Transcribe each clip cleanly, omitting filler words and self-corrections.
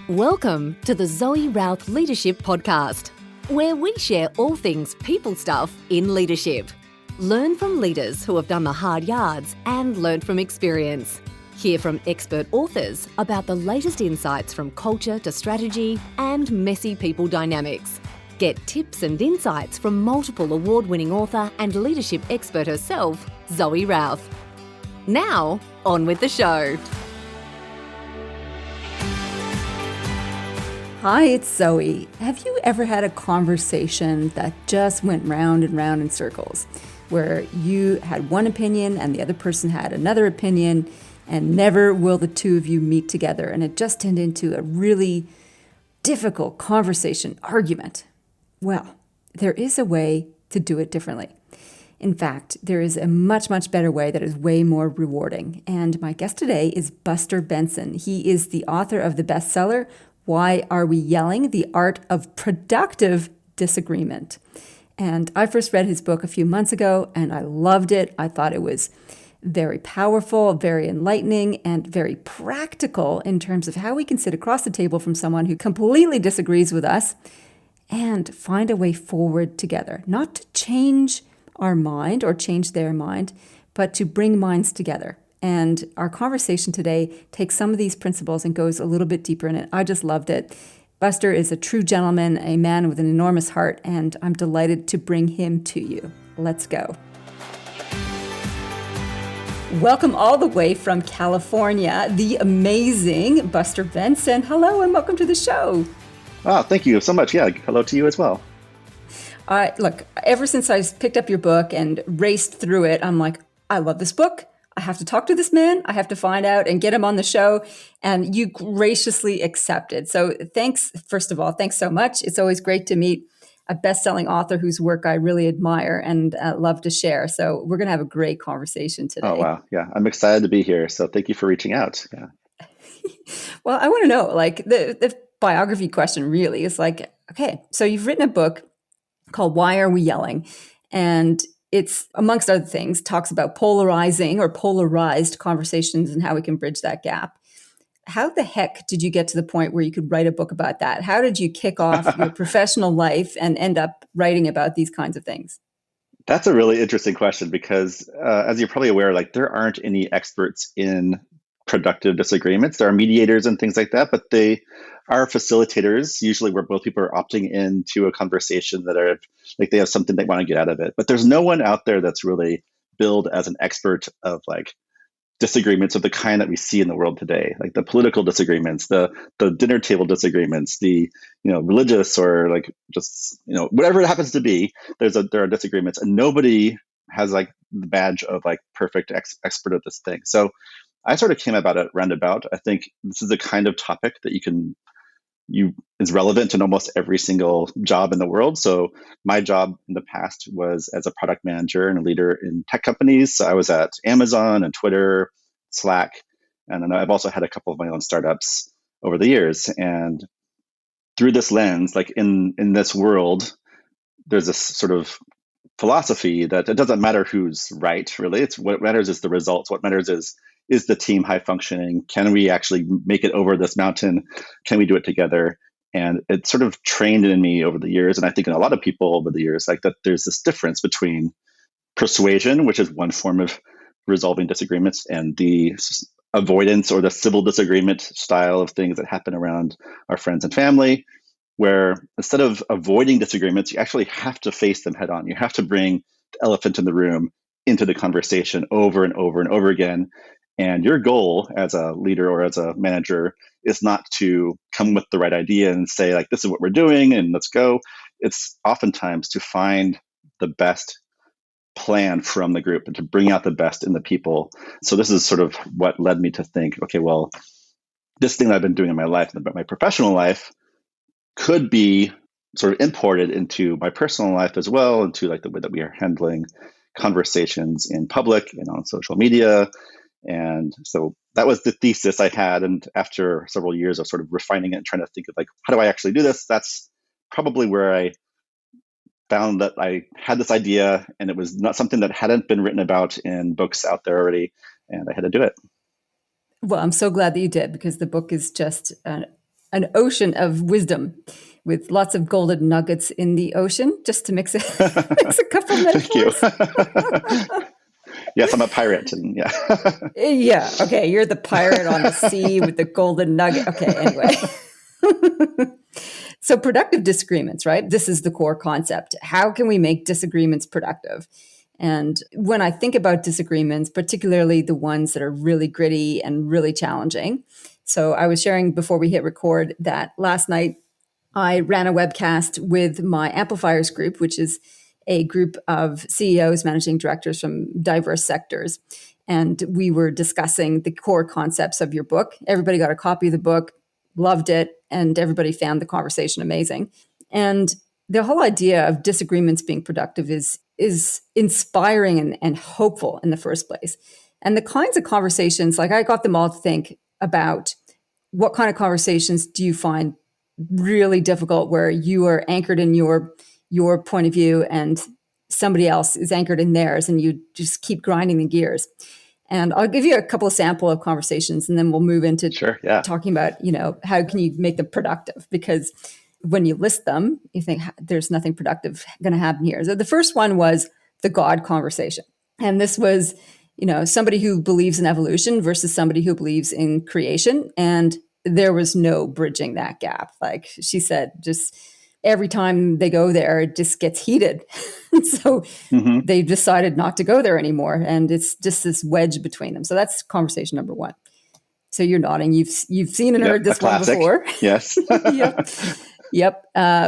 Welcome to the Zoe Routh Leadership Podcast, where we share all things people stuff in leadership. Learn from leaders who have done the hard yards and learn from experience. Hear from expert authors about the latest insights from culture to strategy and messy people dynamics. Get tips and insights from multiple award-winning author and leadership expert herself, Zoe Routh. Now, on with the show. Hi, it's Zoe. Have you ever had a conversation that just went round and round in circles, where you had one opinion and the other person had another opinion, and never will the two of you meet together, and it just turned into a really difficult conversation, argument? Well, there is a way to do it differently. In fact, there is a much, much better way that is way more rewarding. And my guest today is Buster Benson. He is the author of the bestseller, Why Are We Yelling? The Art of Productive Disagreement. And I first read his book a few months ago, and I loved it. I thought it was very powerful, very enlightening, and very practical in terms of how we can sit across the table from someone who completely disagrees with us and find a way forward together. Not to change our mind or change their mind, but to bring minds together. And our conversation today takes some of these principles and goes a little bit deeper in it. I just loved it. Buster is a true gentleman, a man with an enormous heart, and I'm delighted to bring him to you. Let's go. Welcome all the way from California, the amazing Buster Benson. Hello and welcome to the show. Oh, thank you so much. Yeah, hello to you as well. Look, ever since I picked up your book and raced through it, I'm like, I love this book. I have to talk to this man. I have to find out and get him on the show. And you graciously accepted. So thanks, first of all, thanks so much. It's always great to meet a best-selling author whose work I really admire and love to share. So we're going to have a great conversation today. Oh, wow. Yeah, I'm excited to be here. So thank you for reaching out. Yeah. Well, I want to know, like, the biography question really is like, okay, so you've written a book called Why Are We Yelling? And it's, amongst other things, talks about polarizing or polarized conversations and how we can bridge that gap. How the heck did you get to the point where you could write a book about that? How did you kick off your professional life and end up writing about these kinds of things? That's a really interesting question because as you're probably aware, like there aren't any experts in productive disagreements. There are mediators and things like that, but they are facilitators, usually where both people are opting into a conversation that are like they have something they want to get out of it. But there's no one out there that's really billed as an expert of like disagreements of the kind that we see in the world today, like the political disagreements, the dinner table disagreements, the religious or like just whatever it happens to be. There are disagreements, and nobody has like the badge of like perfect expert at this thing. So I sort of came about it roundabout. I think this is the kind of topic that is relevant to almost every single job in the world. So my job in the past was as a product manager and a leader in tech companies. So I was at Amazon and Twitter, Slack, and then I've also had a couple of my own startups over the years. And through this lens, like in this world, there's this sort of philosophy that it doesn't matter who's right, really. It's what matters is the results. What matters is the team high functioning? Can we actually make it over this mountain? Can we do it together? And it sort of trained in me over the years, and I think in a lot of people over the years, like that there's this difference between persuasion, which is one form of resolving disagreements, and the avoidance or the civil disagreement style of things that happen around our friends and family, where instead of avoiding disagreements, you actually have to face them head on. You have to bring the elephant in the room into the conversation over and over and over again. And your goal as a leader or as a manager is not to come with the right idea and say, like, this is what we're doing and let's go. It's oftentimes to find the best plan from the group and to bring out the best in the people. So this is sort of what led me to think, okay, well, this thing that I've been doing in my life, my professional life, could be sort of imported into my personal life as well, into like the way that we are handling conversations in public and on social media. And so that was the thesis I had. And after several years of sort of refining it and trying to think of like, how do I actually do this? That's probably where I found that I had this idea, and it was not something that hadn't been written about in books out there already. And I had to do it. Well, I'm so glad that you did, because the book is just an ocean of wisdom with lots of golden nuggets in the ocean, just to mix mix a couple Thank you. metaphors. Yes, I'm a pirate, and yeah. Yeah. Okay. You're the pirate on the sea with the golden nugget. Okay. Anyway. So productive disagreements, right? This is the core concept. How can we make disagreements productive? And when I think about disagreements, particularly the ones that are really gritty and really challenging. So I was sharing before we hit record that last night I ran a webcast with my Amplifiers group, which is a group of CEOs, managing directors from diverse sectors. And we were discussing the core concepts of your book. Everybody got a copy of the book, loved it, and everybody found the conversation amazing. And the whole idea of disagreements being productive is inspiring and hopeful in the first place. And the kinds of conversations, like I got them all to think about what kind of conversations do you find really difficult where you are anchored in your point of view and somebody else is anchored in theirs and you just keep grinding the gears. And I'll give you a couple of sample of conversations and then we'll move into Sure, yeah. talking about, how can you make them productive? Because when you list them, you think there's nothing productive going to happen here. So the first one was the God conversation. And this was, somebody who believes in evolution versus somebody who believes in creation. And there was no bridging that gap. Like she said, just every time they go there, it just gets heated. So they decided not to go there anymore. And it's just this wedge between them. So that's conversation number one. So you're nodding. You've seen and heard this one before. Yes. Yep.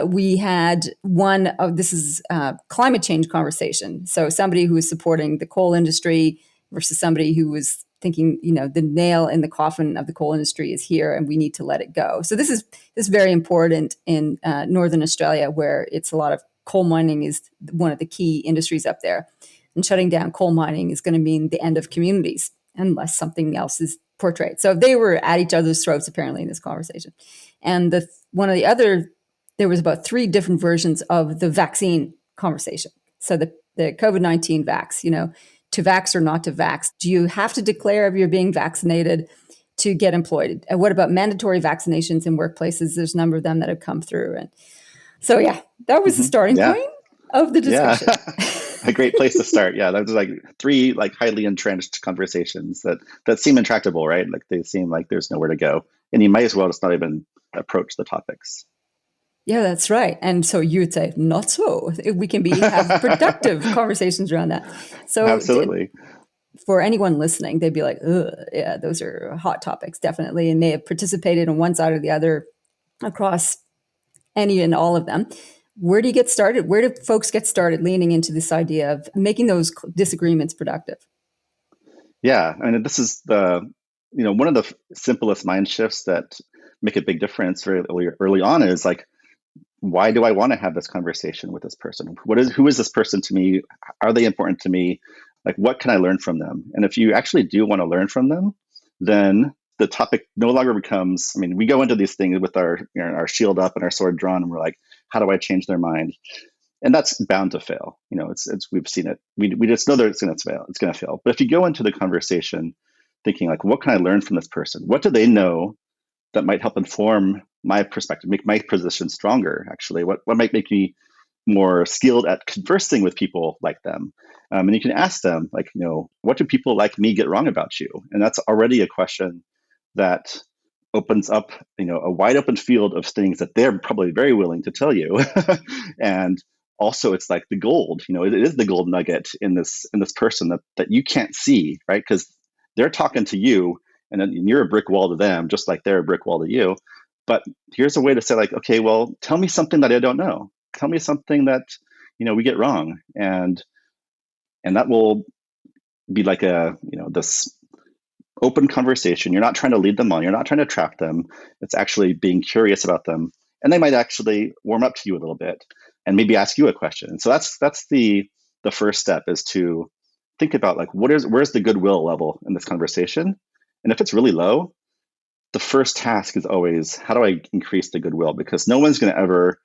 We had one of this is climate change conversation. So somebody who was supporting the coal industry versus somebody who was thinking, the nail in the coffin of the coal industry is here and we need to let it go. So this is very important in Northern Australia, where it's a lot of coal mining is one of the key industries up there. And shutting down coal mining is going to mean the end of communities unless something else is portrayed. So they were at each other's throats apparently in this conversation. And there was about 3 different versions of the vaccine conversation. So the COVID-19 vax, to vax or not to vax. Do you have to declare if you're being vaccinated to get employed? And what about mandatory vaccinations in workplaces? There's a number of them that have come through. And so, that was the starting point of the discussion. Yeah. A great place to start. Yeah, that was like 3 highly entrenched conversations that seem intractable, right? Like they seem like there's nowhere to go. And you might as well just not even approach the topics. Yeah, that's right. And so you would say, not so. We can have productive conversations around that. So absolutely. For anyone listening, they'd be like, yeah, those are hot topics, definitely, and may have participated on one side or the other across any and all of them. Where do you get started? Where do folks get started leaning into this idea of making those disagreements productive? Yeah, I mean, this is one of the simplest mind shifts that make a big difference very early on is like, why do I want to have this conversation with this person? Who is this person to me? Are they important to me? Like, what can I learn from them? And if you actually do want to learn from them, then the topic no longer becomes, we go into these things with our shield up and our sword drawn, and we're like, how do I change their mind? And that's bound to fail. We've seen it. We just know that it's going to fail. It's going to fail. But if you go into the conversation thinking like, what can I learn from this person? What do they know that might help inform my perspective, make my position stronger, actually? What might make me more skilled at conversing with people like them? And you can ask them, like, what do people like me get wrong about you? And that's already a question that opens up, a wide open field of things that they're probably very willing to tell you. And also, it's like the gold, it is the gold nugget in this person that you can't see, right? Because they're talking to you, and then you're a brick wall to them, just like they're a brick wall to you. But here's a way to say, like, okay, well, tell me something that I don't know. Tell me something that, we get wrong. And that will be like this open conversation. You're not trying to lead them on. You're not trying to trap them. It's actually being curious about them. And they might actually warm up to you a little bit and maybe ask you a question. And so that's the first step, is to think about like, where's the goodwill level in this conversation? And if it's really low, the first task is always, how do I increase the goodwill? Because no one's going to ever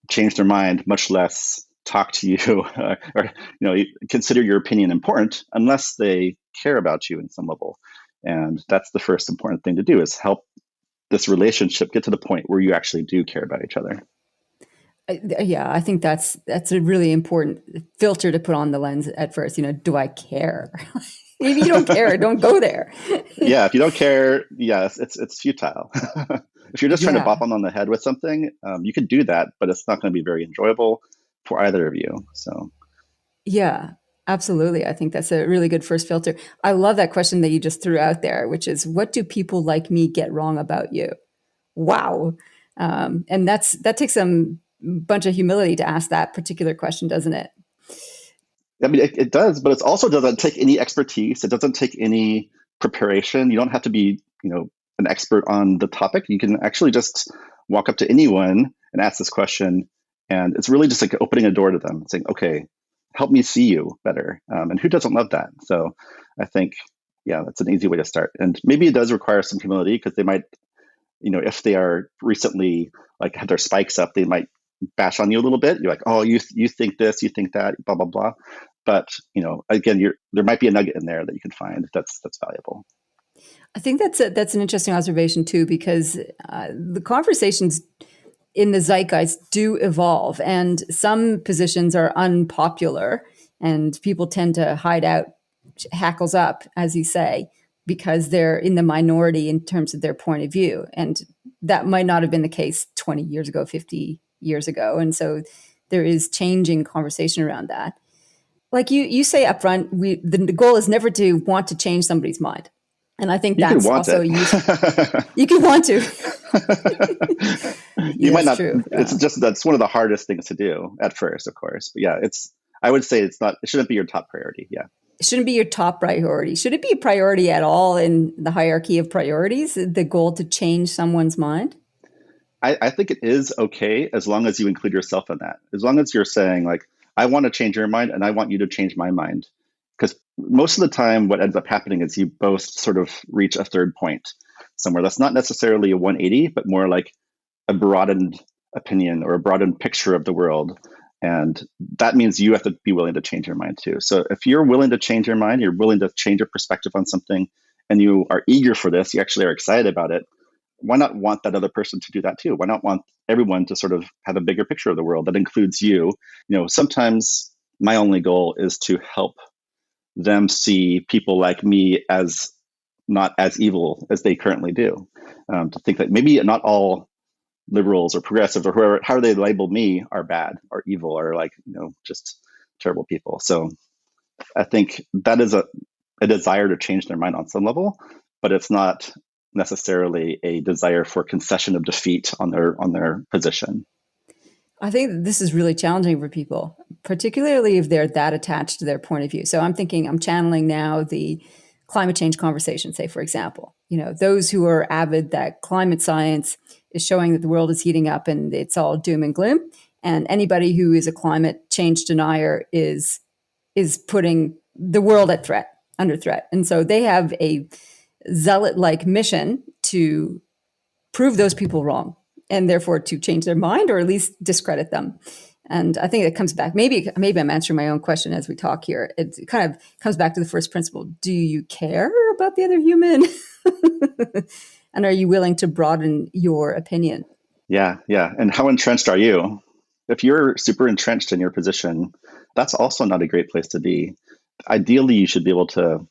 change their mind, much less talk to you or consider your opinion important, unless they care about you in some level. And that's the first important thing to do, is help this relationship get to the point where you actually do care about each other. Yeah, I think that's a really important filter to put on the lens at first. Do I care? If you don't care, don't go there. Yeah, if you don't care, yes, it's futile. If you're just trying to bop Yeah, them on the head with something, you could do that, but it's not going to be very enjoyable for either of you. So yeah, absolutely. I think that's a really good first filter. I love that question that you just threw out there, which is, what do people like me get wrong about you? Wow. And that takes some bunch of humility to ask that particular question, doesn't it? I mean, it does, but it also doesn't take any expertise. It doesn't take any preparation. You don't have to be, an expert on the topic. You can actually just walk up to anyone and ask this question. And it's really just like opening a door to them, saying, okay, help me see you better. And who doesn't love that? So I think, yeah, that's an easy way to start. And maybe it does require some humility because they might, if they are recently like have their spikes up, they might bash on you a little bit. You're like, oh, you think this, you think that, blah blah blah. But again, there might be a nugget in there that you can find that's valuable. I think that's an interesting observation too, because the conversations in the zeitgeist do evolve, and some positions are unpopular, and people tend to hide out, hackles up, as you say, because they're in the minority in terms of their point of view, and that might not have been the case 20 years ago, 50 years ago, and so there is changing conversation around that. Like you say up front, the goal is never to want to change somebody's mind. And I think You can that's want also it. you can want to. You Yeah, might that's not. true. That's one of the hardest things to do at first, of course. But yeah, I would say it shouldn't be your top priority. Yeah. It shouldn't be your top priority. Should it be a priority at all in the hierarchy of priorities, the goal to change someone's mind? I think it is okay as long as you include yourself in that. As long as you're saying like, I want to change your mind and I want you to change my mind. Because most of the time what ends up happening is you both sort of reach a third point somewhere. That's not necessarily a 180, but more like a broadened opinion or a broadened picture of the world. And that means you have to be willing to change your mind too. So if you're willing to change your mind, you're willing to change your perspective on something, and you are eager for this, you actually are excited about it, why not want that other person to do that too? Why not want everyone to sort of have a bigger picture of the world that includes you? Sometimes my only goal is to help them see people like me as not as evil as they currently do. To think that maybe not all liberals or progressives or whoever, how they label me, are bad or evil or like, just terrible people. So I think that is a desire to change their mind on some level, but it's not necessarily a desire for concession of defeat on their position. I think this is really challenging for people, particularly if they're that attached to their point of view. So I'm channeling now the climate change conversation, say, for example, those who are avid that climate science is showing that the world is heating up and it's all doom and gloom. And anybody who is a climate change denier is putting the world under threat. And so they have a zealot-like mission to prove those people wrong, and therefore to change their mind or at least discredit them. And I think it comes back, maybe I'm answering my own question as we talk here. It kind of comes back to the first principle. Do you care about the other human? And are you willing to broaden your opinion? Yeah. And how entrenched are you? If you're super entrenched in your position, that's also not a great place to be. Ideally, you should be able to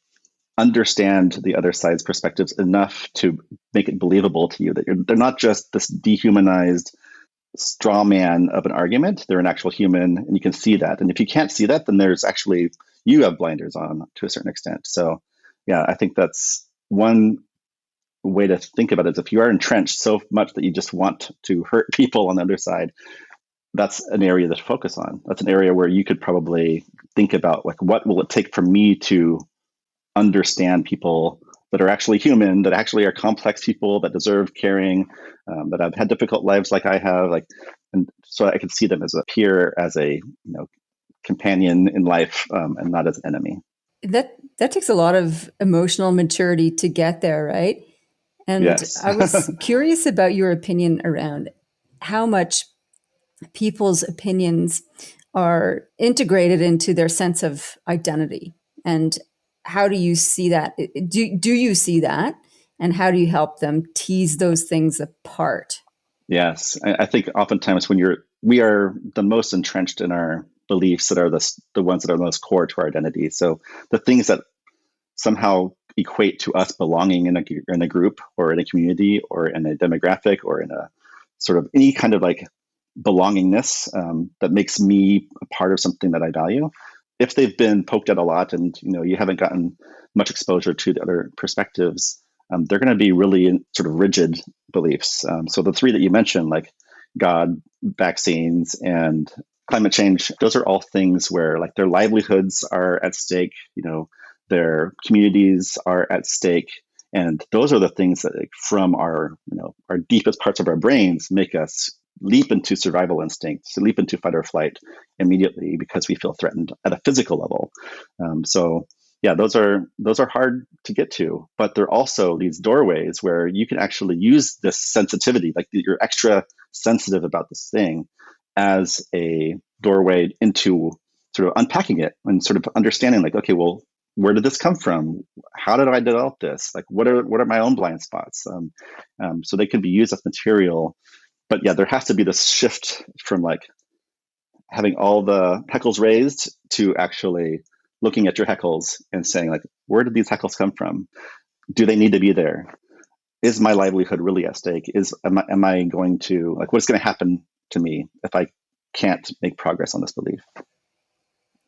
understand the other side's perspectives enough to make it believable to you that they're not just this dehumanized straw man of an argument. They're an actual human, and you can see that. And if you can't see that, then you have blinders on to a certain extent. So yeah, I think that's one way to think about it. Is if you are entrenched so much that you just want to hurt people on the other side, that's an area to focus on. That's an area where you could probably think about, like, what will it take for me to understand people that are actually human, that actually are complex people, that deserve caring, that have had difficult lives like I have, and so I can see them as a peer, as a companion in life, and not as an enemy. That takes a lot of emotional maturity to get there, right? And Yes. I was curious about your opinion around how much people's opinions are integrated into their sense of identity, and how do you see that? Do you see that? And how do you help them tease those things apart? Yes, I think oftentimes when we are the most entrenched in our beliefs that are the ones that are most core to our identity. So the things that somehow equate to us belonging in a group or in a community or in a demographic or in a sort of any kind of like belongingness that makes me a part of something that I value. If they've been poked at a lot and you haven't gotten much exposure to the other perspectives, they're going to be really sort of rigid beliefs. So the three that you mentioned, like God, vaccines, and climate change, those are all things where like their livelihoods are at stake. Their communities are at stake, and those are the things that, like, from our deepest parts of our brains, make us leap into survival instincts, to leap into fight or flight immediately because we feel threatened at a physical level. So yeah, those are hard to get to, but they're also these doorways where you can actually use this sensitivity, like you're extra sensitive about this thing, as a doorway into sort of unpacking it and sort of understanding, like, okay, well, where did this come from? How did I develop this? Like, what are my own blind spots? So they can be used as material. But yeah, there has to be this shift from like having all the heckles raised to actually looking at your heckles and saying, like, where did these heckles come from? Do they need to be there? Is my livelihood really at stake? Am I going to, like, what's going to happen to me if I can't make progress on this belief?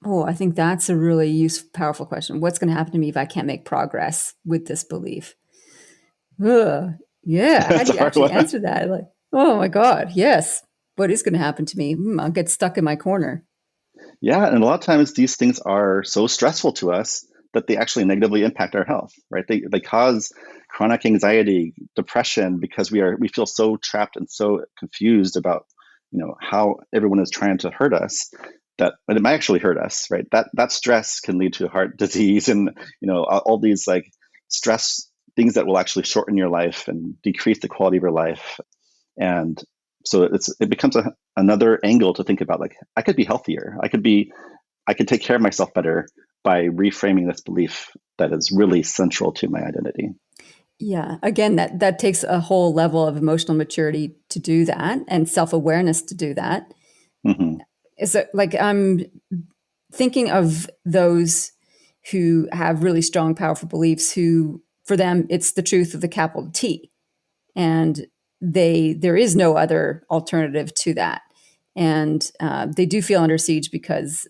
Oh, I think that's a really useful, powerful question. What's going to happen to me if I can't make progress with this belief? Ugh. Yeah. How That's do a you hard actually one. answer that? Like, oh my God, yes. What is going to happen to me? I'll get stuck in my corner. Yeah, and a lot of times these things are so stressful to us that they actually negatively impact our health, right? They cause chronic anxiety, depression, because we feel so trapped and so confused about how everyone is trying to hurt us, that but it might actually hurt us, right? That stress can lead to heart disease and all these like stress things that will actually shorten your life and decrease the quality of your life. And so it becomes another angle to think about, like, I could be healthier. I could take care of myself better by reframing this belief that is really central to my identity. Yeah. Again, that takes a whole level of emotional maturity to do that and self-awareness to do that. Mm-hmm. Is it like I'm thinking of those who have really strong, powerful beliefs who, for them, it's the truth of the capital T. And there is no other alternative to that. And they do feel under siege because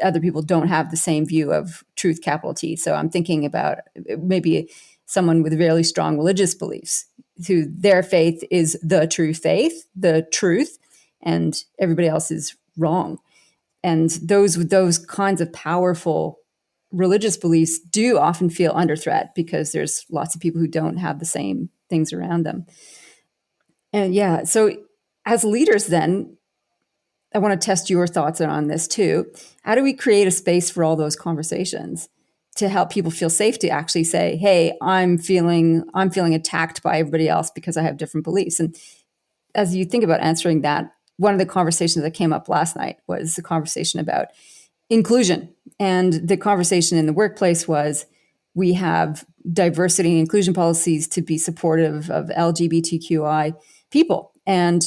other people don't have the same view of truth, capital T. So I'm thinking about maybe someone with really strong religious beliefs who their faith is the true faith, the truth, and everybody else is wrong. And those with those kinds of powerful religious beliefs do often feel under threat because there's lots of people who don't have the same things around them. And yeah, so as leaders, then I want to test your thoughts on this too. How do we create a space for all those conversations to help people feel safe to actually say, "Hey, I'm feeling attacked by everybody else because I have different beliefs." And as you think about answering that, one of the conversations that came up last night was a conversation about inclusion. And the conversation in the workplace was we have diversity and inclusion policies to be supportive of LGBTQI people. And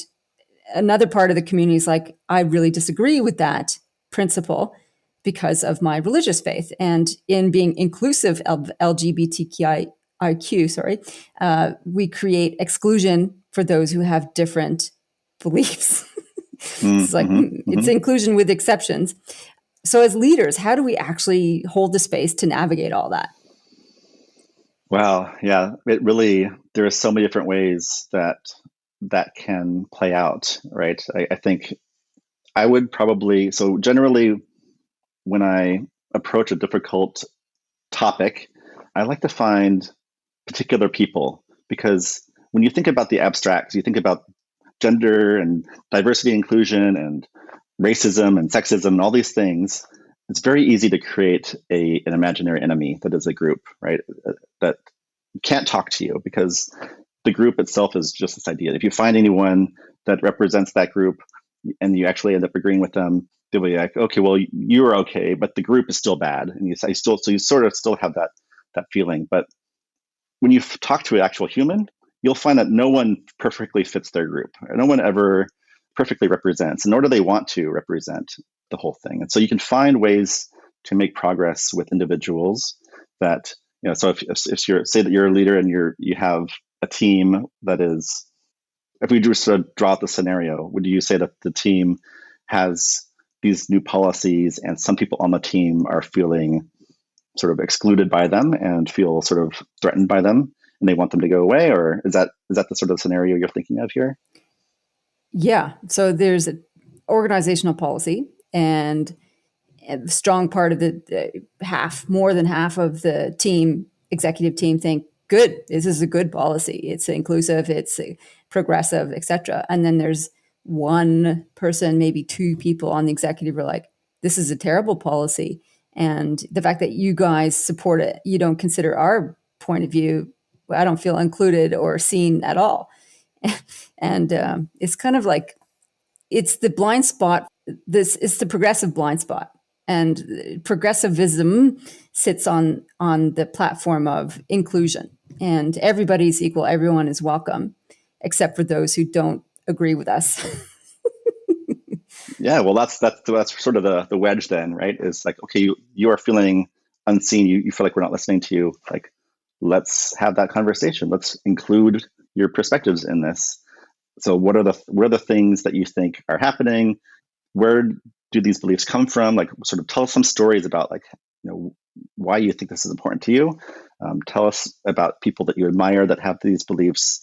another part of the community is like, I really disagree with that principle because of my religious faith. And in being inclusive of LGBTQIQ, we create exclusion for those who have different beliefs. It's like, Mm-hmm. it's Mm-hmm. inclusion with exceptions. So as leaders, how do we actually hold the space to navigate all that? Wow. Yeah. There are so many different ways that can play out, right? I think I would probably, so generally when I approach a difficult topic, I like to find particular people, because when you think about the abstracts, you think about gender and diversity and inclusion and racism and sexism and all these things, it's very easy to create an imaginary enemy that is a group, right? That can't talk to you because the group itself is just this idea. If you find anyone that represents that group and you actually end up agreeing with them, they'll be like, okay, well, you're okay, but the group is still bad. And you sort of still have that feeling. But when you talk to an actual human, you'll find that no one perfectly fits their group. No one ever perfectly represents, nor do they want to represent the whole thing. And so you can find ways to make progress with individuals that, so if you're, say that you're a leader and you have a team that is, if we just sort of draw out the scenario, would you say that the team has these new policies and some people on the team are feeling sort of excluded by them and feel sort of threatened by them and they want them to go away? Or is that the sort of scenario you're thinking of here? Yeah. So there's an organizational policy, and a strong part of more than half of the executive team think, good, this is a good policy. It's inclusive, it's progressive, etc. And then there's one person, maybe two people on the executive are like, this is a terrible policy. And the fact that you guys support it, you don't consider our point of view, I don't feel included or seen at all. And it's kind of like, it's the blind spot. This is the progressive blind spot. And progressivism sits on the platform of inclusion, and everybody's equal. Everyone is welcome, except for those who don't agree with us. Yeah, well, that's sort of the wedge then, right? Is like, okay, you are feeling unseen. You feel like we're not listening to you. Like, let's have that conversation. Let's include your perspectives in this. So what are the things that you think are happening? Where do these beliefs come from? Like, sort of tell us some stories about, like, why you think this is important to you. Tell us about people that you admire that have these beliefs.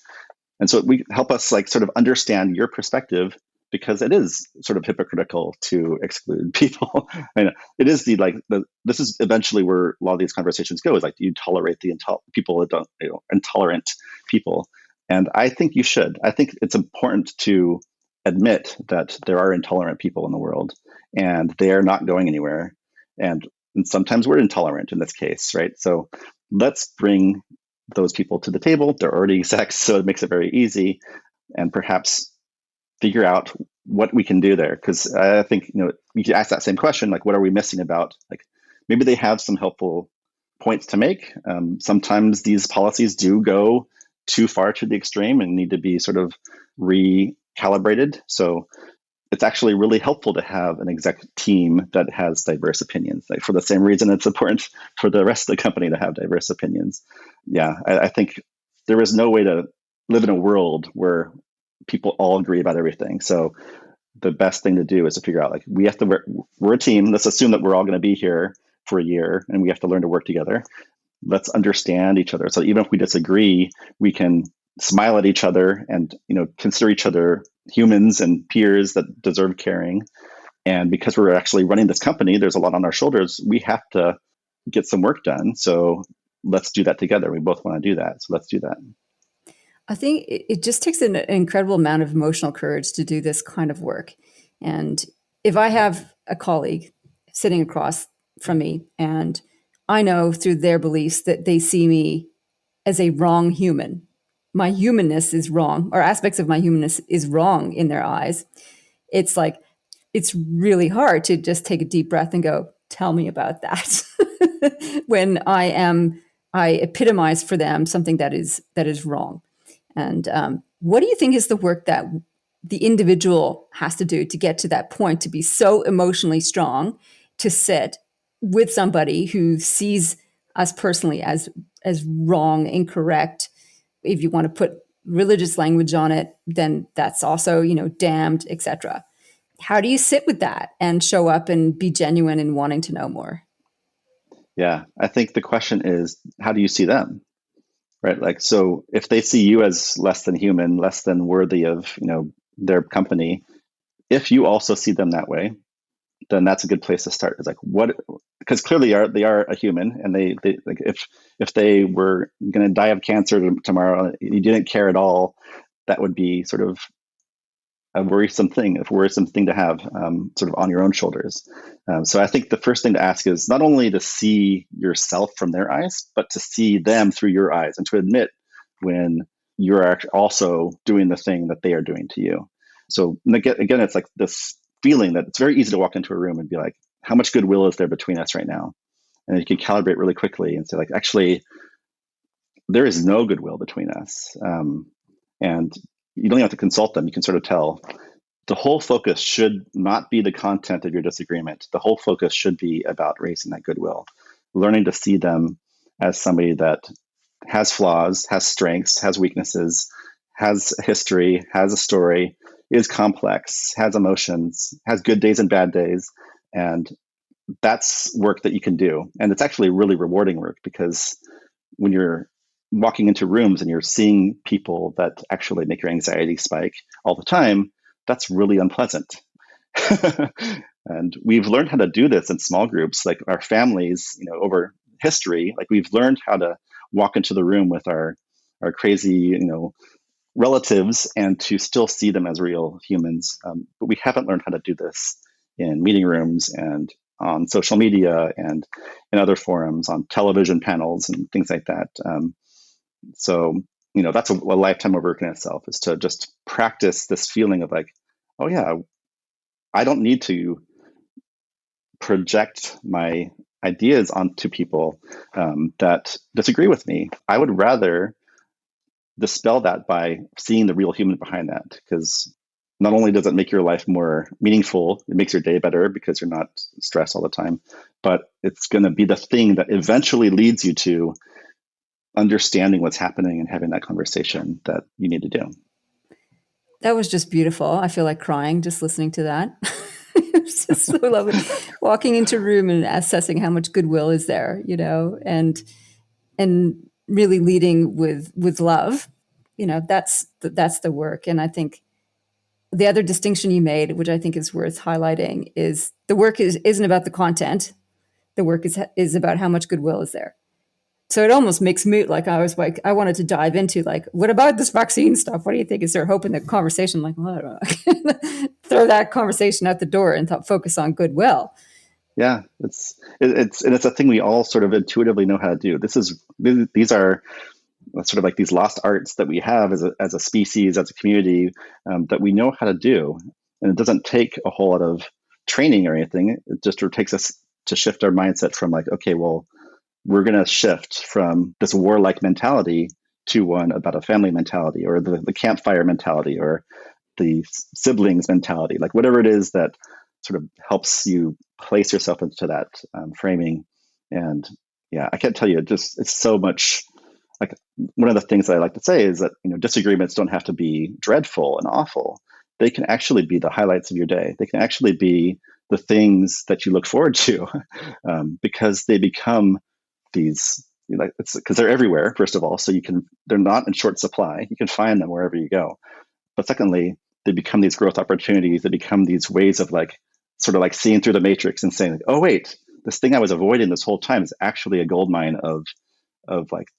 And so we help us, like, sort of understand your perspective, because it is sort of hypocritical to exclude people. I mean, it is this is eventually where a lot of these conversations go, is like, do you tolerate the people that don't, intolerant people? And I think you should. I think it's important to admit that there are intolerant people in the world, and they are not going anywhere. And sometimes we're intolerant in this case, right? So let's bring those people to the table. They're already execs, so it makes it very easy, and perhaps figure out what we can do there. Because I think, you can ask that same question, like, what are we missing about? Like, maybe they have some helpful points to make. Sometimes these policies do go too far to the extreme and need to be sort of recalibrated. So it's actually really helpful to have an exec team that has diverse opinions. Like, for the same reason it's important for the rest of the company to have diverse opinions. Yeah, I think there is no way to live in a world where people all agree about everything. So the best thing to do is to figure out, like, we're a team. Let's assume that we're all going to be here for a year and we have to learn to work together. Let's understand each other. So even if we disagree, we can smile at each other and, consider each other humans and peers that deserve caring. And because we're actually running this company, there's a lot on our shoulders. We have to get some work done. So let's do that together. We both want to do that. So let's do that. I think it just takes an incredible amount of emotional courage to do this kind of work. And if I have a colleague sitting across from me, and I know through their beliefs that they see me as a wrong human, my humanness is wrong, or aspects of my humanness is wrong in their eyes, it's like, it's really hard to just take a deep breath and go, tell me about that. When I epitomize for them something that is wrong. And what do you think is the work that the individual has to do to get to that point, to be so emotionally strong, to sit with somebody who sees us personally as wrong, incorrect? If you want to put religious language on it, then that's also, damned, etc. How do you sit with that and show up and be genuine in wanting to know more? Yeah, I think the question is, how do you see them? Right? Like, so if they see you as less than human, less than worthy of, their company, if you also see them that way, then that's a good place to start. It's like, what? Because clearly they are a human, and they like, if they were going to die of cancer tomorrow, you didn't care at all, that would be sort of a worrisome thing to have sort of on your own shoulders. So I think the first thing to ask is not only to see yourself from their eyes, but to see them through your eyes, and to admit when you're also doing the thing that they are doing to you. So again, it's like this feeling that it's very easy to walk into a room and be like, how much goodwill is there between us right now? And you can calibrate really quickly and say, like, actually, there is no goodwill between us. And you don't even have to consult them. You can sort of tell. The whole focus should not be the content of your disagreement. The whole focus should be about raising that goodwill, learning to see them as somebody that has flaws, has strengths, has weaknesses, has a history, has a story, is complex, has emotions, has good days and bad days. And that's work that you can do. And it's actually really rewarding work, because when you're walking into rooms and you're seeing people that actually make your anxiety spike all the time, that's really unpleasant. And we've learned how to do this in small groups, like our families, over history. Like, we've learned how to walk into the room with our crazy, relatives, and to still see them as real humans. But we haven't learned how to do this in meeting rooms and on social media and in other forums, on television panels and things like that. So, that's a lifetime of work in itself, is to just practice this feeling of like, oh yeah, I don't need to project my ideas onto people that disagree with me. I would rather dispel that by seeing the real human behind that, because not only does it make your life more meaningful, it makes your day better because you're not stressed all the time, but it's going to be the thing that eventually leads you to understanding what's happening and having that conversation that you need to do. That was just beautiful. I feel like crying just listening to that. It's just so lovely. Walking into a room and assessing how much goodwill is there, and really leading with love. That's the work. And I think the other distinction you made, which I think is worth highlighting, is the work isn't about the content. The work is about how much goodwill is there. So it almost makes me I wanted to dive into what about this vaccine stuff? What do you think? Is there hope in the conversation? Well, I don't know. Throw that conversation out the door and focus on goodwill. Yeah, it's a thing we all sort of intuitively know how to do. These are sort of like these lost arts that we have as a species, as a community, that we know how to do. And it doesn't take a whole lot of training or anything. It just takes us to shift our mindset from like, okay, well, we're going to shift from this warlike mentality to one about a family mentality, or the campfire mentality, or the siblings mentality, like whatever it is that sort of helps you place yourself into that framing. And yeah, I can't tell you, it's so much. Like, one of the things that I like to say is that, disagreements don't have to be dreadful and awful. They can actually be the highlights of your day. They can actually be the things that you look forward to, because they become these, it's because they're everywhere, first of all. So they're not in short supply. You can find them wherever you go. But secondly, they become these growth opportunities. They become these ways of sort of seeing through the matrix and saying, oh wait, this thing I was avoiding this whole time is actually a gold mine of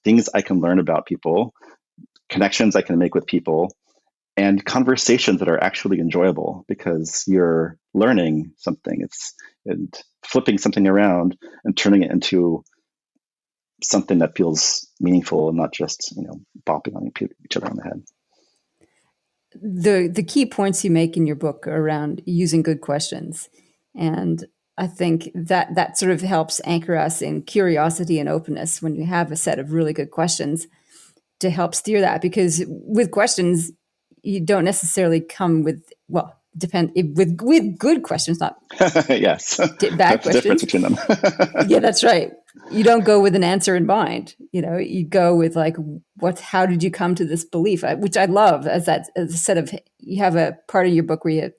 things I can learn about people, connections I can make with people, and conversations that are actually enjoyable because you're learning something. And flipping something around and turning it into something that feels meaningful and not just, bopping on each other on the head. The key points you make in your book are around using good questions. And I think that sort of helps anchor us in curiosity and openness when you have a set of really good questions to help steer that. Because with questions, you don't necessarily come with good questions, not yes, bad that's the difference between them. Yeah, that's right. You don't go with an answer in mind. You go with how did you come to this belief? Which I love as a set of, you have a part of your book where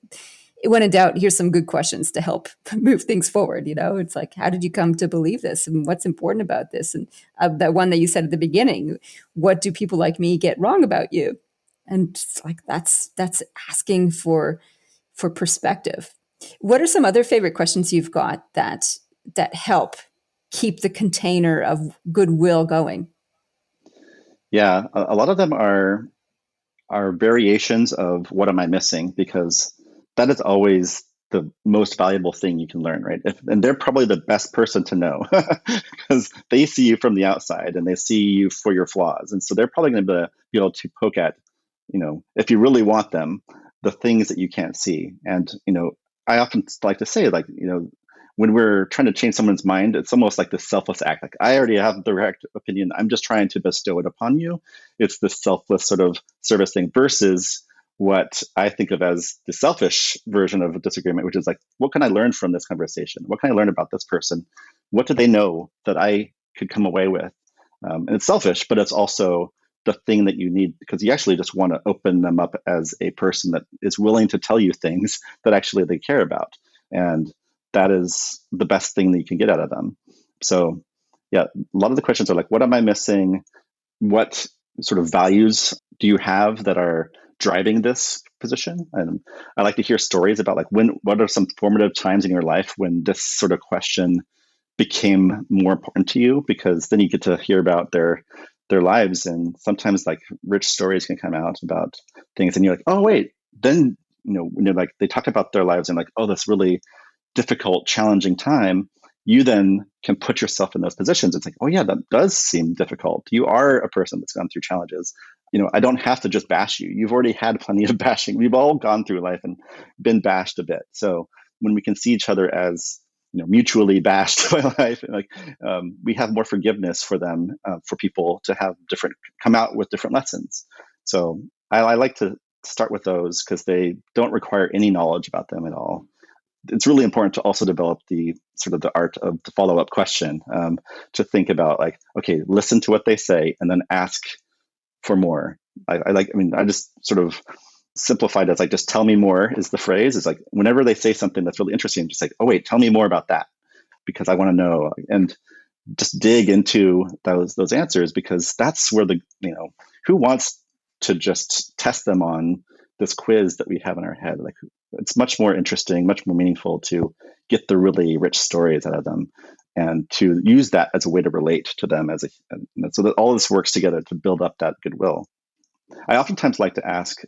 when in doubt, here's some good questions to help move things forward. It's like, how did you come to believe this? And what's important about this? And that one that you said at the beginning, what do people like me get wrong about you? And it's like, that's asking for perspective. What are some other favorite questions you've got that help keep the container of goodwill going? Yeah, a lot of them are variations of what am I missing, because that is always the most valuable thing you can learn, right? And they're probably the best person to know because they see you from the outside and they see you for your flaws. And so they're probably going to be able to poke at, if you really want them, the things that you can't see. And, I often like to say, when we're trying to change someone's mind, it's almost like this selfless act. Like, I already have the direct opinion. I'm just trying to bestow it upon you. It's this selfless sort of service thing versus what I think of as the selfish version of a disagreement, which is like, what can I learn from this conversation? What can I learn about this person? What do they know that I could come away with? And it's selfish, but it's also the thing that you need, because you actually just want to open them up as a person that is willing to tell you things that actually they care about. And that is the best thing that you can get out of them. So yeah, a lot of the questions are like, what am I missing? What sort of values do you have that are driving this position? And I like to hear stories about like what are some formative times in your life when this sort of question became more important to you, because then you get to hear about their lives, and sometimes like rich stories can come out about things, and you're like, oh wait, then when you're like they talk about their lives and like, oh, this really difficult, challenging time, you then can put yourself in those positions. It's like, oh yeah, that does seem difficult. You are a person that's gone through challenges. I don't have to just bash you. You've already had plenty of bashing. We've all gone through life and been bashed a bit. So when we can see each other as mutually bashed by life, and like we have more forgiveness for them, for people to have come out with different lessons. So I like to start with those because they don't require any knowledge about them at all. It's really important to also develop the sort of the art of the follow-up question, to think about like, okay, listen to what they say and then ask for more. I just sort of simplified as like, just tell me more is the phrase. It's like whenever they say something that's really interesting, just like, oh wait, tell me more about that, because I want to know, and just dig into those answers, because that's where who wants to just test them on this quiz that we have in our head? Like, it's much more interesting, much more meaningful to get the really rich stories out of them and to use that as a way to relate to them so that all this works together to build up that goodwill. I oftentimes like to ask,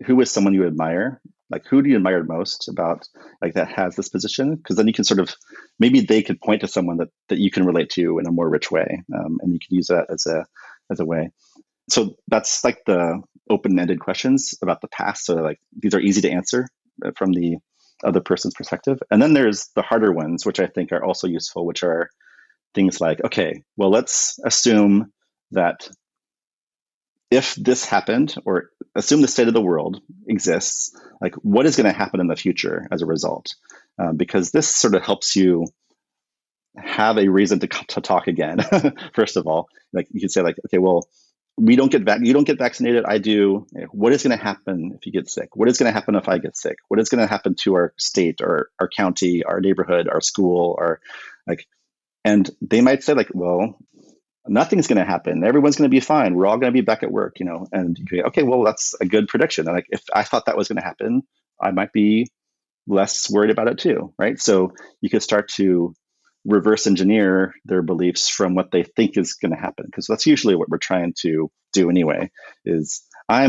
who is someone you admire? Like, who do you admire most about like that has this position? Because then you can sort of, maybe they could point to someone that you can relate to in a more rich way, and you can use that as a way. So that's like the open-ended questions about the past. So like these are easy to answer from the other person's perspective. And then there's the harder ones, which I think are also useful, which are things like, okay, well, let's assume that if this happened, or assume the state of the world exists, like what is going to happen in the future as a result? Because this sort of helps you have a reason to talk again. First of all, like you could say like, okay, well, you don't get vaccinated. I do. What is going to happen if you get sick? What is going to happen if I get sick? What is going to happen to our state or our county, our neighborhood, our school, or like, and they might say like, well, nothing's going to happen. Everyone's going to be fine. We're all going to be back at work, and you can, okay, well, that's a good prediction. And like, if I thought that was going to happen, I might be less worried about it too. Right. So you could start to reverse engineer their beliefs from what they think is going to happen, because that's usually what we're trying to do anyway. Is I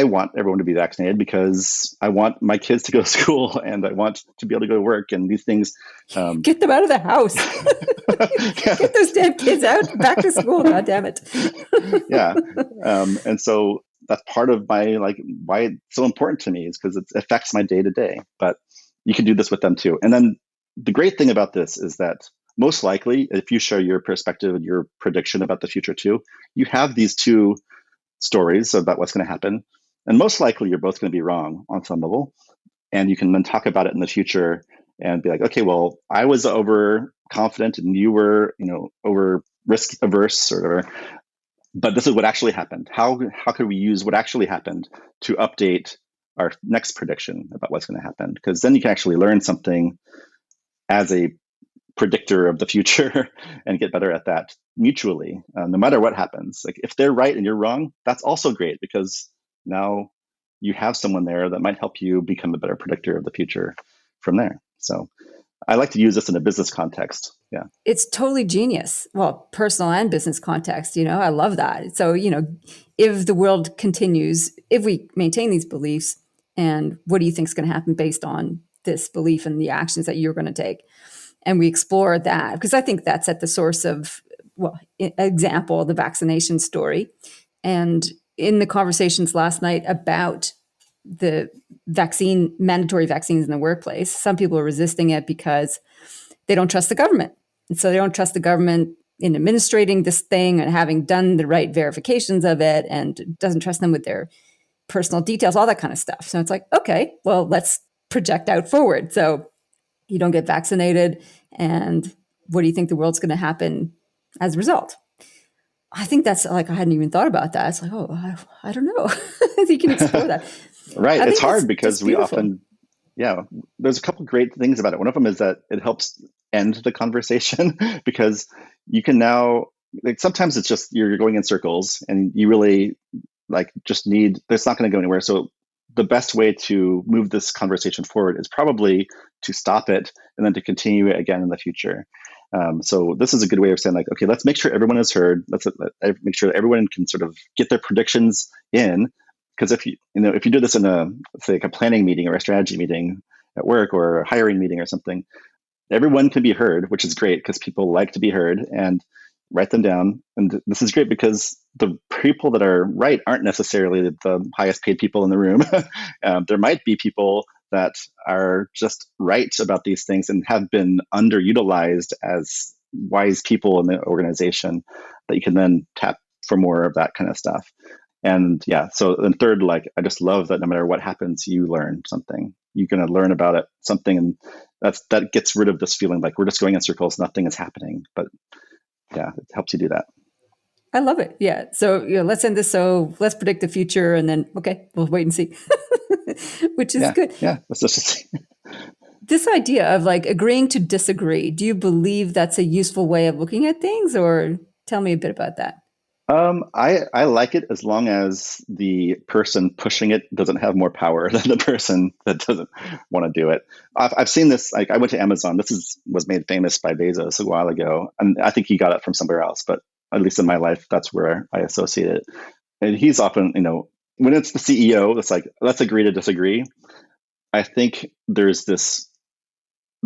want everyone to be vaccinated because I want my kids to go to school and I want to be able to go to work, and these things. Get them out of the house. Get those damn kids out, back to school. God damn it. Yeah, and so that's part of my why it's so important to me, is because it affects my day to day. But you can do this with them too, and then. The great thing about this is that most likely, if you share your perspective and your prediction about the future too, you have these two stories about what's going to happen. And most likely, you're both going to be wrong on some level. And you can then talk about it in the future and be like, okay, well, I was overconfident and you were, over risk averse or whatever. But this is what actually happened. How could we use what actually happened to update our next prediction about what's going to happen? Because then you can actually learn something as a predictor of the future and get better at that mutually, no matter what happens. Like if they're right and you're wrong, that's also great, because now you have someone there that might help you become a better predictor of the future from there. So I like to use this in a business context. Yeah. It's totally genius. Well, personal and business context, I love that. So, if the world continues, if we maintain these beliefs, and what do you think is going to happen based on this belief and the actions that you're going to take? And we explore that, because I think that's at the source of, example, the vaccination story. And in the conversations last night about the mandatory vaccines in the workplace. Some people are resisting it because they don't trust the government. And so they don't trust the government in administrating this thing and having done the right verifications of it, and doesn't trust them with their personal details, all that kind of stuff. So it's like, okay, well, let's project out forward. So you don't get vaccinated, and what do you think the world's going to happen as a result? I think that's like, I hadn't even thought about that. It's like, oh, I don't know. You can explore that. Right. It's hard because we often, there's a couple great things about it. One of them is that it helps end the conversation because you can now, like, sometimes it's just you're going in circles and you really just need, it's not going to go anywhere. So the best way to move this conversation forward is probably to stop it and then to continue it again in the future. So this is a good way of saying, like, okay, let's make sure everyone is heard. Let's make sure that everyone can sort of get their predictions in. Because if you do this in a planning meeting or a strategy meeting at work or a hiring meeting or something, everyone can be heard, which is great because people like to be heard, and write them down. And this is great because the people that are right aren't necessarily the highest paid people in the room. There might be people that are just right about these things and have been underutilized as wise people in the organization that you can then tap for more of that kind of stuff. And so then third, I just love that no matter what happens, you learn something. You're going to learn about it, something, and that gets rid of this feeling like we're just going in circles, nothing is happening. But it helps you do that. I love it. Yeah. So let's end this. So let's predict the future, and then we'll wait and see, which is good. Yeah, let's just see. This idea of agreeing to disagree. Do you believe that's a useful way of looking at things, or tell me a bit about that? I like it as long as the person pushing it doesn't have more power than the person that doesn't want to do it. I've seen this. I went to Amazon. This was made famous by Bezos a while ago, and I think he got it from somewhere else. But at least in my life, that's where I associate it. And he's often, when it's the CEO, it's like, let's agree to disagree. I think there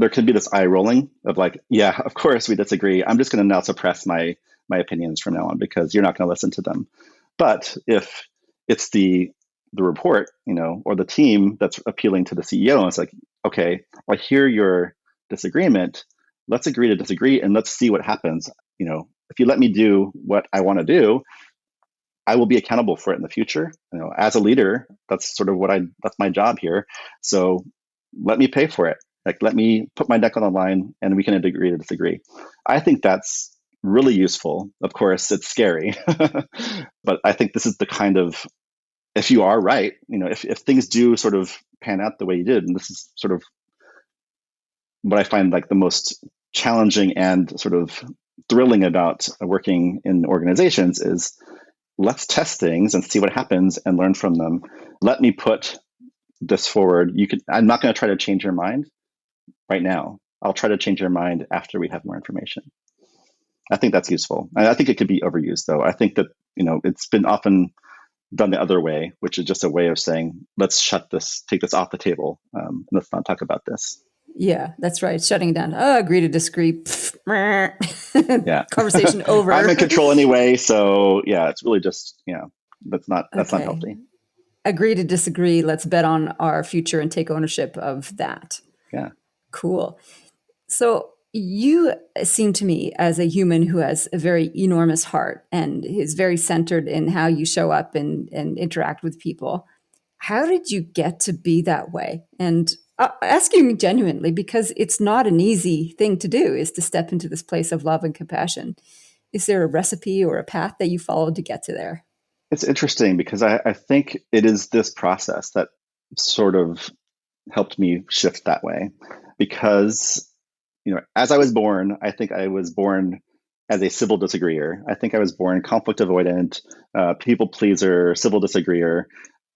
could be this eye rolling of of course we disagree. I'm just going to now suppress my opinions from now on because you're not going to listen to them. But if it's the report, or the team that's appealing to the CEO, and it's like, okay, I hear your disagreement. Let's agree to disagree and let's see what happens. If you let me do what I want to do, I will be accountable for it in the future. As a leader, that's sort of that's my job here. So let me pay for it. Let me put my neck on the line and we can agree to disagree. I think that's really useful. Of course, it's scary, but I think this is the kind of, if you are right, if things do sort of pan out the way you did, and this is sort of what I find the most challenging and sort of thrilling about working in organizations is, let's test things and see what happens and learn from them. Let me put this forward. I'm not going to try to change your mind right now. I'll try to change your mind after we have more information. I think that's useful. I think it could be overused, though. I think that, it's been often done the other way, which is just a way of saying, let's take this off the table. Let's not talk about this. Yeah, that's right. Shutting it down. Oh, agree to disagree. Yeah. Conversation over. I'm in control anyway. So it's really just, that's not healthy. Agree to disagree. Let's bet on our future and take ownership of that. Yeah. Cool. So you seem to me as a human who has a very enormous heart and is very centered in how you show up and interact with people. How did you get to be that way? And asking you genuinely, because it's not an easy thing to do, is to step into this place of love and compassion. Is there a recipe or a path that you followed to get to there? It's interesting because I think it is this process that sort of helped me shift that way. Because, as I was born, I think I was born as a civil disagreeer. I think I was born conflict avoidant, people pleaser, civil disagreeer.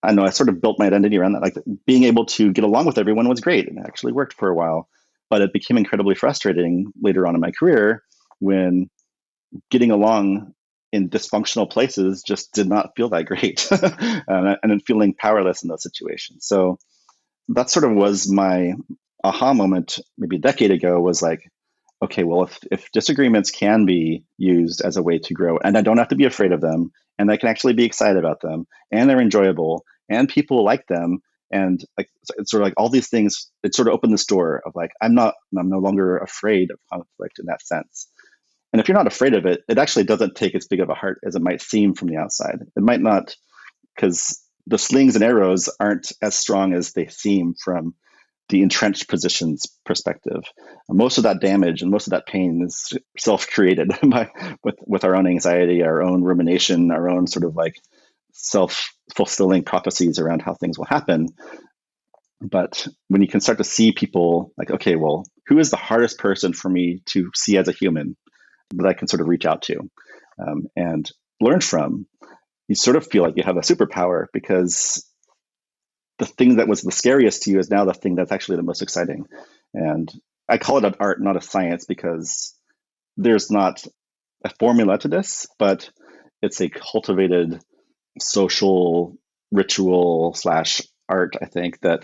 I know I sort of built my identity around that. Being able to get along with everyone was great and actually worked for a while. But it became incredibly frustrating later on in my career when getting along in dysfunctional places just did not feel that great and then feeling powerless in those situations. So that sort of was my aha moment maybe a decade ago, was okay, well, if disagreements can be used as a way to grow, and I don't have to be afraid of them, and I can actually be excited about them, and they're enjoyable, and people like them, And like it's sort of like all these things, it sort of opened this door of like, I'm no longer afraid of conflict in that sense. And if you're not afraid of it, it actually doesn't take as big of a heart as it might seem from the outside. It might not, because the slings and arrows aren't as strong as they seem from the entrenched position's perspective. Most of that damage and most of that pain is self-created with our own anxiety, our own rumination, our own sort of like self-fulfilling prophecies around how things will happen. But when you can start to see people like, okay, well, who is the hardest person for me to see as a human that I can sort of reach out to and learn from, you sort of feel like you have a superpower, because the thing that was the scariest to you is now the thing that's actually the most exciting. And I call it an art, not a science, because there's not a formula to this, but it's a cultivated social ritual / art, I think, that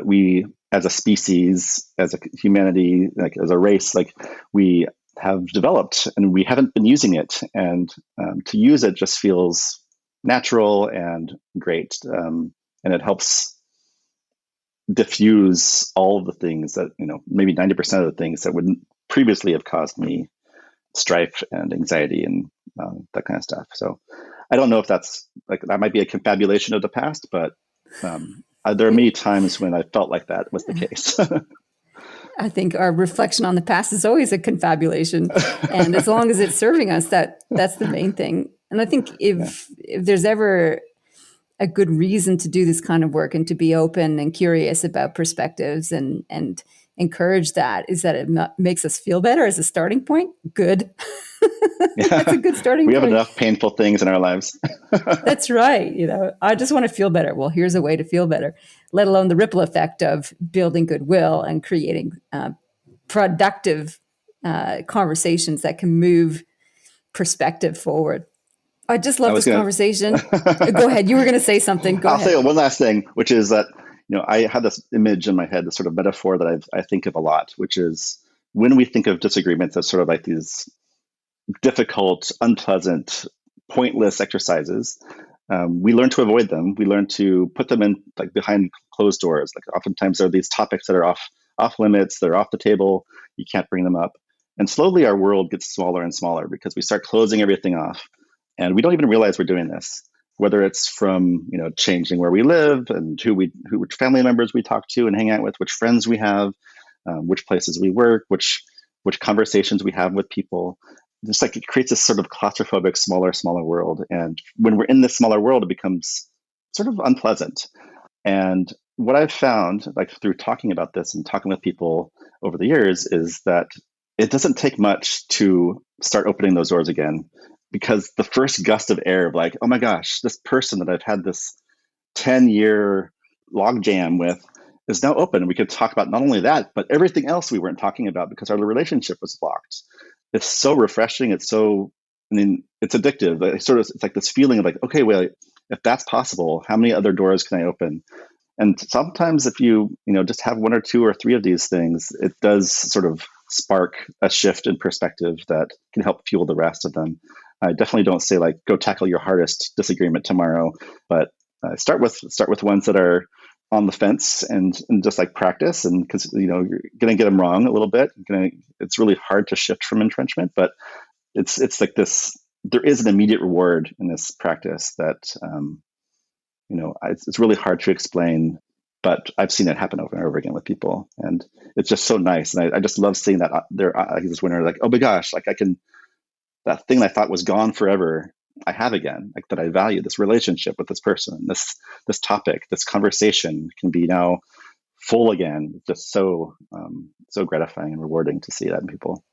we as a species, as a humanity, like as a race, like we have developed, and we haven't been using it. And to use it just feels natural and great. And it helps diffuse all of the things that, maybe 90% of the things that would previously have caused me strife and anxiety and that kind of stuff. So I don't know if that's like, that might be a confabulation of the past, but there are many times when I felt like that was the case. I think our reflection on the past is always a confabulation. And as long as it's serving us, that's the main thing. And I think if there's ever a good reason to do this kind of work and to be open and curious about perspectives and encourage that, is that it makes us feel better as a starting point. Good. That's a good starting point. We have enough painful things in our lives. That's right. I just want to feel better. Well, here's a way to feel better, let alone the ripple effect of building goodwill and creating productive conversations that can move perspective forward. I just love this conversation. Go ahead. You were going to say something. I'll say one last thing, which is that, I have this image in my head, this sort of metaphor that I think of a lot, which is when we think of disagreements as sort of like these difficult, unpleasant, pointless exercises, we learn to avoid them. We learn to put them in like behind closed doors. Like oftentimes there are these topics that are off limits, they're off the table. You can't bring them up. And slowly our world gets smaller and smaller because we start closing everything off. And we don't even realize we're doing this, whether it's from, changing where we live and which family members we talk to and hang out with, which friends we have, which places we work, which conversations we have with people. Just like it creates this sort of claustrophobic, smaller world. And when we're in this smaller world, it becomes sort of unpleasant. And what I've found, like through talking about this and talking with people over the years, is that it doesn't take much to start opening those doors again. Because the first gust of air of like, oh my gosh, this person that I've had this 10-year logjam with is now open. And we could talk about not only that, but everything else we weren't talking about because our relationship was blocked. It's so refreshing. It's addictive. It's like this feeling of like, okay, well, if that's possible, how many other doors can I open? And sometimes if you just have one or two or three of these things, it does sort of spark a shift in perspective that can help fuel the rest of them. I definitely don't say like, go tackle your hardest disagreement tomorrow, but start with ones that are on the fence and just like practice. And because, you're going to get them wrong a little bit. It's really hard to shift from entrenchment, but it's like this, there is an immediate reward in this practice that, it's really hard to explain, but I've seen it happen over and over again with people. And it's just so nice. And I just love seeing that they're like this winner, like, oh my gosh, like that thing I thought was gone forever, I have again, like that I value this relationship with this person, this topic, this conversation can be now full again. It's just so gratifying and rewarding to see that in people.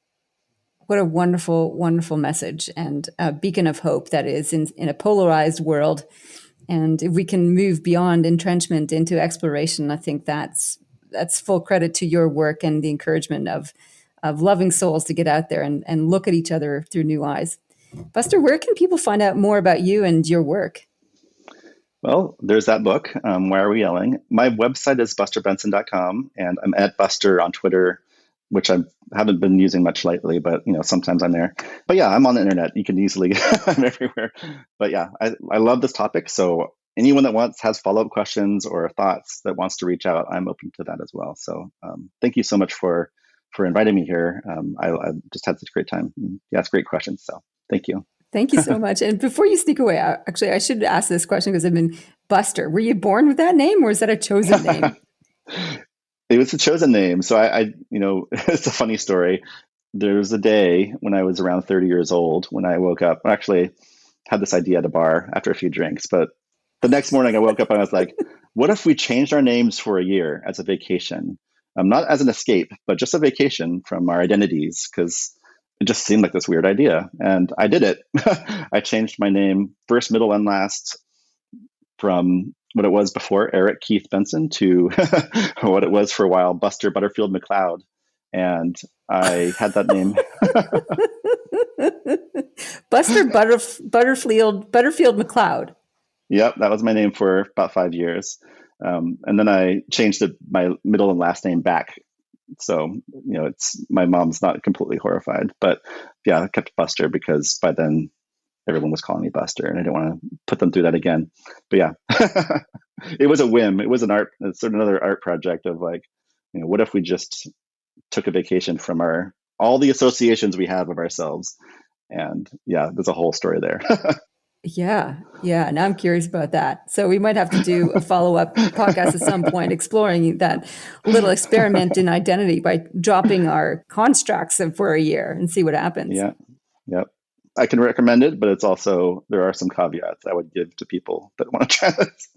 What a wonderful, wonderful message and a beacon of hope that is in a polarized world. And if we can move beyond entrenchment into exploration, I think that's full credit to your work and the encouragement of loving souls to get out there and look at each other through new eyes. Buster, where can people find out more about you and your work? Well, there's that book, Why Are We Yelling? My website is busterbenson.com, and I'm at Buster on Twitter, which I haven't been using much lately, but sometimes I'm there. But yeah, I'm on the internet. You can easily, I'm everywhere. But yeah, I love this topic. So anyone that has follow-up questions or thoughts that wants to reach out, I'm open to that as well. So thank you so much for inviting me here. I just had such a great time. You asked great questions. So thank you. Thank you so much. And before you sneak away, actually, I should ask this question because I've been Buster. Were you born with that name, or is that a chosen name? It was a chosen name. So I it's a funny story. There was a day when I was around 30 years old when I woke up. I actually had this idea at a bar after a few drinks, but the next morning I woke up and I was like, what if we changed our names for a year as a vacation? Not as an escape, but just a vacation from our identities, because it just seemed like this weird idea. And I did it. I changed my name, first, middle, and last, from what it was before, Eric Keith Benson, to what it was for a while, Buster Butterfield McLeod. And I had that name. Buster Butterfield McLeod. Yep, that was my name for about 5 years. And then I changed my middle and last name back. So, it's my mom's not completely horrified. But yeah, I kept Buster because by then everyone was calling me Buster and I didn't want to put them through that again. But yeah, it was a whim. It was it's sort of another art project of like, what if we just took a vacation from all the associations we have of ourselves? And yeah, there's a whole story there. Yeah. Now I'm curious about that. So we might have to do a follow-up podcast at some point exploring that little experiment in identity by dropping our constructs for a year and see what happens. Yeah. Yep. I can recommend it, but there are some caveats I would give to people that want to try this.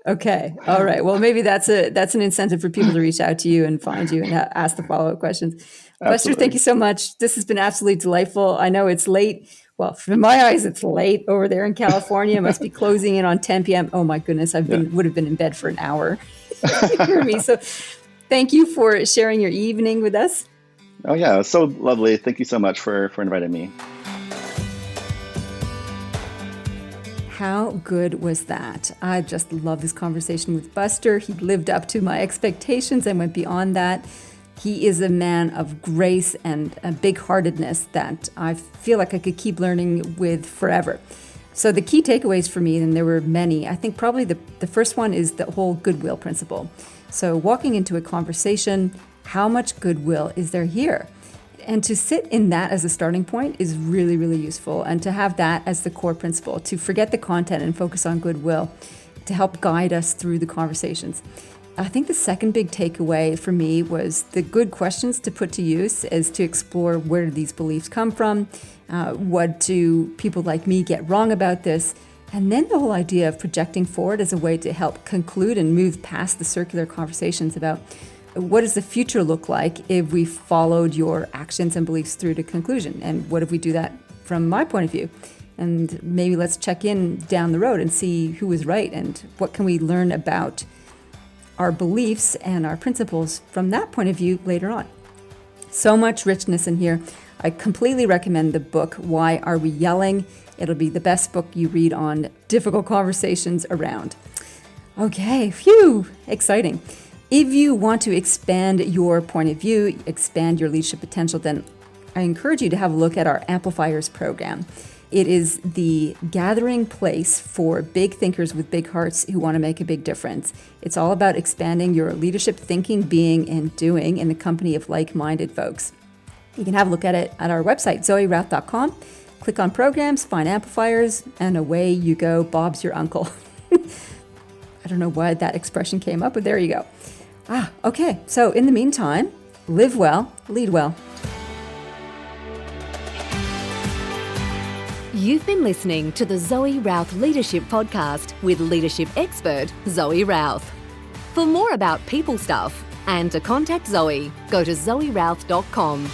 Okay. All right. Well, maybe that's an incentive for people to reach out to you and find you and ask the follow-up questions. Absolutely. Buster, thank you so much. This has been absolutely delightful. I know it's late. Well, from my eyes, it's late over there in California. It must be closing in on 10 p.m. Oh my goodness, would have been in bed for an hour. You hear me? So thank you for sharing your evening with us. Oh yeah, it was so lovely. Thank you so much for inviting me. How good was that? I just love this conversation with Buster. He lived up to my expectations and went beyond that. He is a man of grace and a big-heartedness that I feel like I could keep learning with forever. So the key takeaways for me, and there were many, I think probably the first one is the whole goodwill principle. So walking into a conversation, how much goodwill is there here? And to sit in that as a starting point is really, really useful. And to have that as the core principle, to forget the content and focus on goodwill, to help guide us through the conversations. I think the second big takeaway for me was the good questions to put to use is to explore where do these beliefs come from, what do people like me get wrong about this, and then the whole idea of projecting forward as a way to help conclude and move past the circular conversations about what does the future look like if we followed your actions and beliefs through to conclusion, and what if we do that from my point of view. And maybe let's check in down the road and see who was right and what can we learn about our beliefs and our principles from that point of view later on. So much richness in here. I completely recommend the book, Why Are We Yelling? It'll be the best book you read on difficult conversations around. Okay, phew, exciting. If you want to expand your point of view, expand your leadership potential, then I encourage you to have a look at our Amplifiers program. It is the gathering place for big thinkers with big hearts who want to make a big difference. It's all about expanding your leadership thinking, being, and doing in the company of like-minded folks. You can have a look at it at our website, zoerouth.com. Click on programs, find Amplifiers, and away you go. Bob's your uncle. I don't know why that expression came up, but there you go. Okay. So in the meantime, live well, lead well. You've been listening to the Zoe Routh Leadership Podcast with leadership expert Zoe Routh. For more about people stuff and to contact Zoe, go to zoerouth.com.